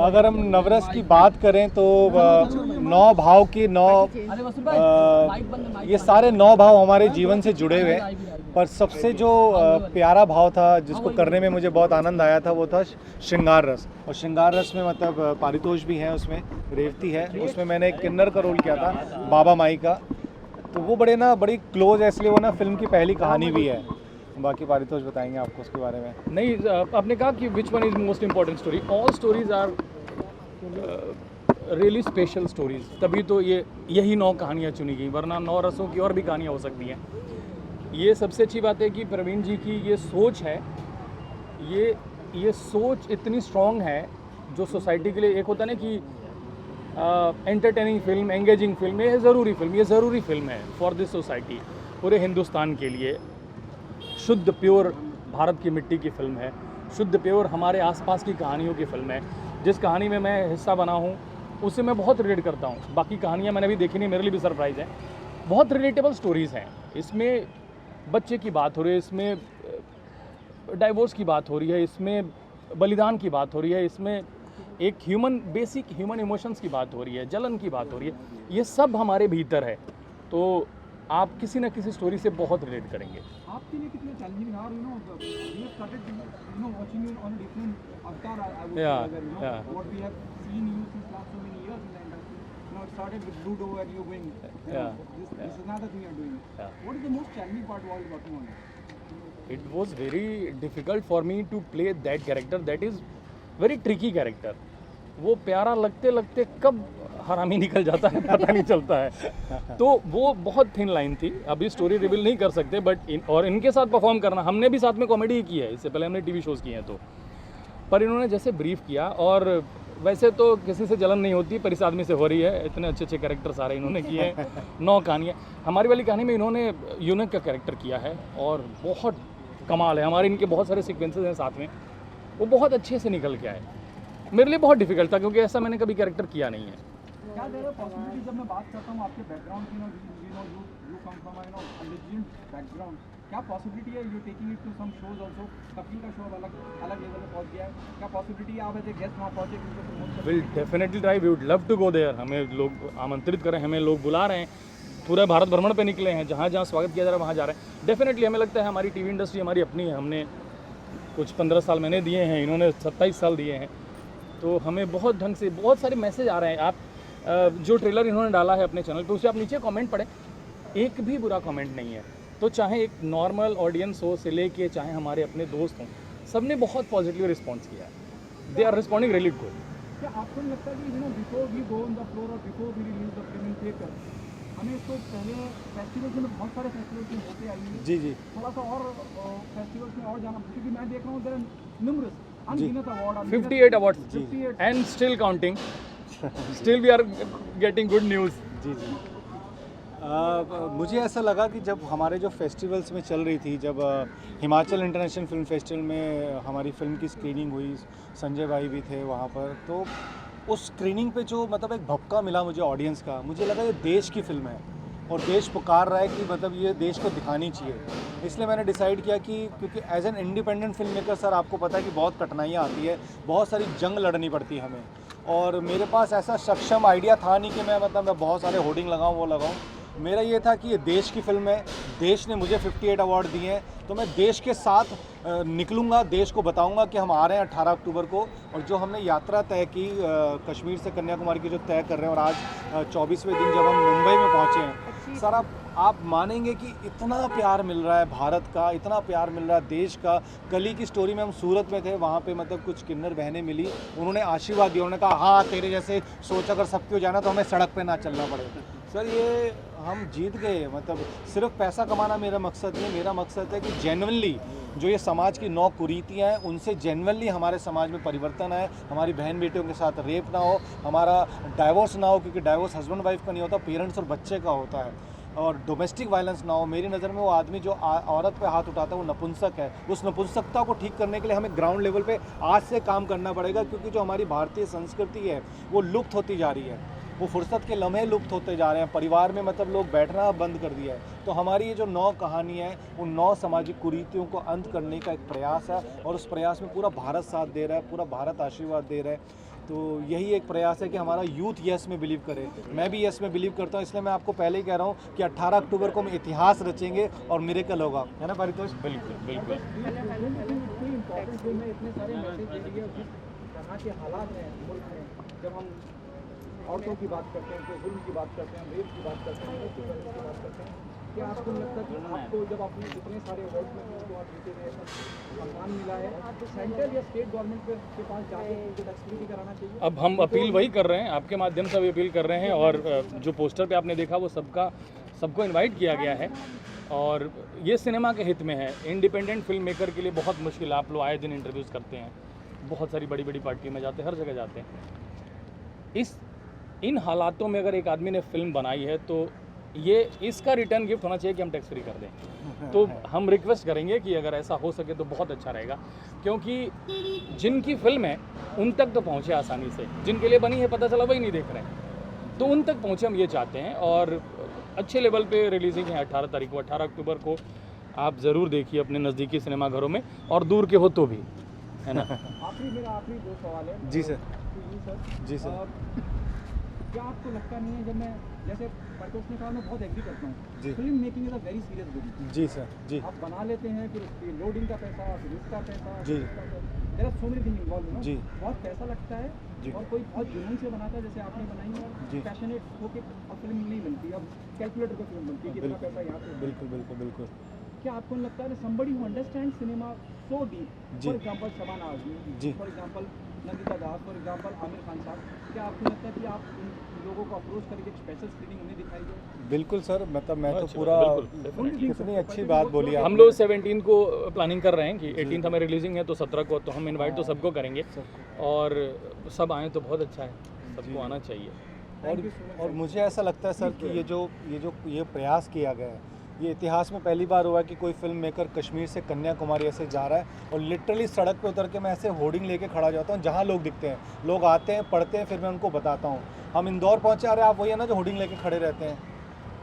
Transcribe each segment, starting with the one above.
अगर हम नवरस की बात करें तो 9 भाव के 9 ये सारे 9 भाव हमारे जीवन से जुड़े हुए हैं, पर सबसे जो प्यारा भाव था जिसको करने में मुझे बहुत आनंद आया था वो था श्रृंगार रस। और श्रृंगार रस में मतलब पारितोष भी है, उसमें रेवती है, उसमें मैंने एक किन्नर का रोल किया था बाबा माई का। तो वो बड़ी क्लोज है, इसलिए वो ना फिल्म की पहली कहानी भी है। बाकी पारितोष बताएंगे आपको उसके बारे में। नहीं, आपने कहा कि which one is most important story. All stories are really special stories, तभी तो यही 9 कहानियाँ चुनी गई, वरना 9 रसों की और भी कहानियाँ हो सकती हैं। ये सबसे अच्छी बात है कि प्रवीण जी की ये सोच है, ये सोच इतनी स्ट्रॉन्ग है जो सोसाइटी के लिए, एक होता है ना कि एंटरटेनिंग फिल्म, एंगेजिंग फिल्म, ये ज़रूरी फिल्म है फॉर दिस सोसाइटी, पूरे हिंदुस्तान के लिए। शुद्ध प्योर भारत की मिट्टी की फिल्म है, शुद्ध प्योर हमारे आसपास की कहानियों की फिल्म है। जिस कहानी में मैं हिस्सा बना हूँ उससे मैं बहुत रिलेट करता हूँ। बाकी कहानियाँ मैंने भी देखी नहीं, मेरे लिए भी सरप्राइज़ है। बहुत रिलेटेबल स्टोरीज़ हैं इसमें। बच्चे की बात हो रही है इसमें, डाइवोर्स की बात हो रही है इसमें, बलिदान की बात हो रही है इसमें, एक बेसिक ह्यूमन इमोशंस की बात हो रही है, जलन की बात हो रही है। ये सब हमारे भीतर है, तो आप किसी न किसी स्टोरी से बहुत रिलेट करेंगे। आपके लिए कितने challenging are, we have started, watching you on a different avatar, I would say, what we have seen you since last so many years in the industry. It started with Ludo and you're going, this is another thing you're doing. What is the most challenging part while working on it? It was very difficult for me to play that character. That is very tricky character. वो प्यारा लगते लगते कब हरामी निकल जाता है पता नहीं चलता है। तो वो बहुत थिन लाइन थी, अभी स्टोरी रिवील नहीं कर सकते, बट इनके साथ परफॉर्म करना, हमने भी साथ में कॉमेडी ही की है, इससे पहले हमने टीवी शोज़ किए हैं। तो पर इन्होंने जैसे ब्रीफ किया, और वैसे तो किसी से जलन नहीं होती, पर इस आदमी से हो रही है। इतने अच्छे अच्छे कैरेक्टर सारे इन्होंने किए हैं, 9 कहानियाँ। हमारी वाली कहानी में इन्होंने यूनिक का कैरेक्टर किया है और बहुत कमाल है। हमारे इनके बहुत सारे सीक्वेंसेस हैं साथ में, वो बहुत अच्छे से निकल के आए। मेरे लिए बहुत डिफिकल्ट था क्योंकि ऐसा मैंने कभी कैरेक्टर किया नहीं है। क्या देर है पॉसिबिलिटी, जब मैं बात करता हूँ आपके बैकग्राउंड की, you come from a legend background, क्या पॉसिबिलिटी है you taking it to some shows also? Kapil का शो अलग लेवल पे पहुंच गया है, क्या पॉसिबिलिटी आप एज ए गेस्ट वहाँ पहुँचे? Will definitely try, we would love to go there. हमें लोग आमंत्रित करें, हमें लोग बुला रहे हैं, पूरा भारत भ्रमण पे निकले हैं, जहाँ जहाँ स्वागत किया जा रहा है वहाँ जा रहे हैं। डेफिनेटली हमें लगता है हमारी टीवी इंडस्ट्री हमारी अपनी है, हमने कुछ 15 साल मैंने दिए हैं, इन्होंने 27 साल दिए हैं, तो हमें बहुत ढंग से बहुत सारे मैसेज आ रहे हैं। आप जो ट्रेलर इन्होंने डाला है अपने चैनल पे, उसे आप नीचे कमेंट पढ़ें, एक भी बुरा कमेंट नहीं है। तो चाहे एक नॉर्मल ऑडियंस हो से लेके चाहे हमारे अपने दोस्त हों, सब ने बहुत पॉजिटिव रिस्पॉन्स किया है। They are responding really good. क्या आपको नहीं लगता कि before we go on the floor और before we release the film in theatre, हमें इसको पहले फेस्टिवल्स में, बहुत सारे फेस्टिवल्स में होते आई है, जी थोड़ा सा और फेस्टिवल्स में और जाना, क्योंकि मैं देख रहा हूँ देयर आर न्यूमरस अनगिनत award, 58 awards and still counting, still we are getting good news. जी। मुझे ऐसा लगा कि जब हमारे जो फेस्टिवल्स में चल रही थी, जब हिमाचल इंटरनेशनल फिल्म फेस्टिवल में हमारी फिल्म की स्क्रीनिंग हुई, संजय भाई भी थे वहाँ पर, तो उस स्क्रीनिंग पे जो मतलब एक भपका मिला मुझे ऑडियंस का, मुझे लगा ये देश की फिल्म है और देश पुकार रहा है कि मतलब ये देश को दिखानी चाहिए। इसलिए मैंने डिसाइड किया कि क्योंकि as an independent film maker sir आपको पता है कि बहुत कठिनाइयाँ आती है, बहुत सारी जंग लड़नी पड़ती है हमें, और मेरे पास ऐसा सक्षम आइडिया था नहीं कि मैं बहुत सारे होर्डिंग लगाऊँ वो लगाऊँ। मेरा ये था कि ये देश की फिल्म है, देश ने मुझे 58 अवार्ड दिए हैं, तो मैं देश के साथ निकलूँगा, देश को बताऊँगा कि हम आ रहे हैं 18 अक्टूबर को। और जो हमने यात्रा तय की कश्मीर से कन्याकुमारी की जो तय कर रहे हैं, और आज 24वें दिन जब हम मुंबई में पहुँचे हैं सर, आप मानेंगे कि इतना प्यार मिल रहा है भारत का, इतना प्यार मिल रहा है देश का। कल ही की स्टोरी में हम सूरत में थे, वहाँ पे मतलब कुछ किन्नर बहनें मिली, उन्होंने आशीर्वाद दिया, उन्होंने कहा हाँ तेरे जैसे सोच अगर सबकी हो जाना तो हमें सड़क पे ना चलना पड़े। सर ये हम जीत गए, मतलब सिर्फ पैसा कमाना मेरा मकसद नहीं, मेरा मकसद है कि जेन्युइनली जो ये समाज की 9 कुरीतियाँ हैं उनसे जेन्युइनली हमारे समाज में परिवर्तन आए, हमारी बहन बेटियों के साथ रेप ना हो, हमारा डाइवोर्स ना हो, क्योंकि डाइवोर्स हस्बैंड वाइफ का नहीं होता, पेरेंट्स और बच्चे का होता है, और डोमेस्टिक वायलेंस ना हो। मेरी नज़र में वो आदमी जो औरत पे हाथ उठाता है वो नपुंसक है। उस नपुंसकता को ठीक करने के लिए हमें ग्राउंड लेवल पे आज से काम करना पड़ेगा, क्योंकि जो हमारी भारतीय संस्कृति है वो लुप्त होती जा रही है, वो फुर्सत के लम्हे लुप्त होते जा रहे हैं, परिवार में मतलब लोग बैठना बंद कर दिया है। तो हमारी ये जो 9 कहानियाँ हैं उन 9 सामाजिक कुरीतियों को अंत करने का एक प्रयास है, और उस प्रयास में पूरा भारत साथ दे रहा है, पूरा भारत आशीर्वाद दे रहा है। तो यही एक प्रयास है कि हमारा यूथ यस में बिलीव करे, मैं भी यस में बिलीव करता हूँ। इसलिए मैं आपको पहले ही कह रहा हूँ कि 18 अक्टूबर को हम इतिहास रचेंगे और मिरेकल होगा, है ना परितोष? बिल्कुल बिल्कुल। इम्पोर्टेंट फिल्म में इतने सारे मैसेज दे रही है, जिस तरह के हालात हैं मुल्क में, जब हम औरतों की बात करते हैं, जुल्म की बात करते हैं, रेप की बात करते हैं, की बात करते हैं, क्या आपको लगता है कि आपको जब आपने इतने सारे अवार्ड में उनको आप जीते हैं, सम्मान मिला है, तो सेंट्रल या स्टेट गवर्नमेंट के पास जाके उनको एक्टिविटी कराना चाहिए? अब हम अपील वही कर रहे हैं, आपके माध्यम से भी अपील कर रहे हैं, और जो पोस्टर पे आपने देखा वो सबको इनवाइट किया गया है, और ये सिनेमा के हित में है। इंडिपेंडेंट फिल्म मेकर के लिए बहुत मुश्किल, आप लोग आए दिन इंटरव्यूज़ करते हैं, बहुत सारी बड़ी बड़ी पार्टियों में जाते हैं, हर जगह जाते हैं। इन हालातों में अगर एक आदमी ने फिल्म बनाई है तो ये इसका रिटर्न गिफ्ट होना चाहिए कि हम टैक्स फ्री कर दें। तो हम रिक्वेस्ट करेंगे कि अगर ऐसा हो सके तो बहुत अच्छा रहेगा, क्योंकि जिनकी फिल्म है उन तक तो पहुँचे आसानी से, जिनके लिए बनी है पता चला वही नहीं देख रहे हैं, तो उन तक पहुँचे हम ये चाहते हैं। और अच्छे लेवल पे रिलीजिंग है 18 तारीख को, 18 अक्टूबर को आप ज़रूर देखिए अपने नज़दीकी सिनेमा घरों में, और दूर के हो तो भी, है ना। मेरा आखिरी 2 सवाल है। जी सर। जी सर, क्या आपको लगता नहीं है, जब मैं जैसे परितोष ने कहा, मैं बहुत एग्री करता हूँ, film making is a very serious business. जी सर। जी। आप बना लेते हैं, फिर उसकी लोडिंग का पैसा, फिर उसका पैसा, जी। There are so many things involve, जी। बहुत पैसा लगता है, और कोई बहुत जुनून से बनाता है, जैसे आपने बनाई है, जी। और पैशनेट होकर अब फिल्म नहीं बनती, अब कैलकुलेटर पर फिल्म बनती है, कितना पैसा यहाँ पे। बिल्कुल बिल्कुल बिल्कुल। क्या आपको नहीं लगता है somebody who understands cinema so deep, ji. for example Shabana Azmi, ji. for example Nandita Das, for example Aamir Khan साहब, क्या आपको लगता है कि आप इन लोगों को अप्रोच करके एक स्पेशल स्क्रीनिंग उन्हें दिखाई जाए? बिल्कुल सर, मतलब मैं तो पूरा, कितनी अच्छी बात बोली हम आपने। लोग 17 को प्लानिंग कर रहे हैं कि 18 हमें रिलीजिंग है, तो 17 को तो हम इनवाइट तो सबको करेंगे, और सब आएँ तो बहुत अच्छा है, सबको आना चाहिए। और मुझे ऐसा लगता है सर कि ये प्रयास किया गया है, ये इतिहास में पहली बार हुआ है कि कोई फिल्म मेकर कश्मीर से कन्याकुमारी ऐसे जा रहा है, और लिटरली सड़क पे उतर के मैं ऐसे होर्डिंग लेके खड़ा हो जाता हूँ, जहाँ लोग दिखते हैं, लोग आते हैं, पढ़ते हैं, फिर मैं उनको बताता हूँ। हम इंदौर पहुँचे, अरे आप वही है ना जो होर्डिंग लेके खड़े रहते हैं।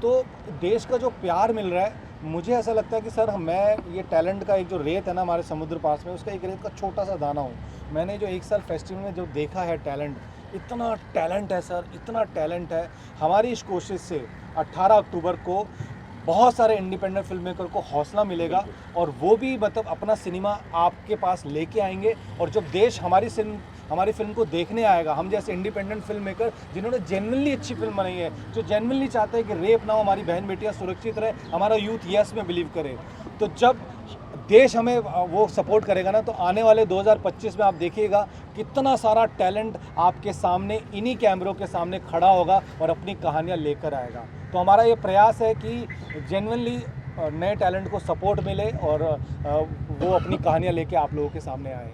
तो देश का जो प्यार मिल रहा है, मुझे ऐसा लगता है कि सर मैं ये टैलेंट का एक जो रेत है ना हमारे समुद्र पास में, उसका एक रेत का छोटा सा दाना हूँ। मैंने जो 1 साल फेस्टिवल में जो देखा है टैलेंट, इतना टैलेंट है सर, इतना टैलेंट है। हमारी इस कोशिश से 18 अक्टूबर को बहुत सारे इंडिपेंडेंट फिल्म मेकर को हौसला मिलेगा, और वो भी मतलब अपना सिनेमा आपके पास लेके आएंगे। और जब देश हमारी फिल्म को देखने आएगा, हम जैसे इंडिपेंडेंट फिल्म मेकर जिन्होंने जेन्युइनली अच्छी फिल्म बनाई है, जो जेन्युइनली चाहते हैं कि रेप ना हो, हमारी बहन बेटियां सुरक्षित रहे, हमारा यूथ यस में बिलीव करे, तो जब देश हमें वो सपोर्ट करेगा ना, तो आने वाले 2025 में आप देखिएगा कितना सारा टैलेंट आपके सामने इन्हीं कैमरों के सामने खड़ा होगा और अपनी कहानियाँ लेकर आएगा। तो हमारा ये प्रयास है कि जेन्युइनली नए टैलेंट को सपोर्ट मिले, और वो अपनी कहानियाँ लेके आप लोगों के सामने आए।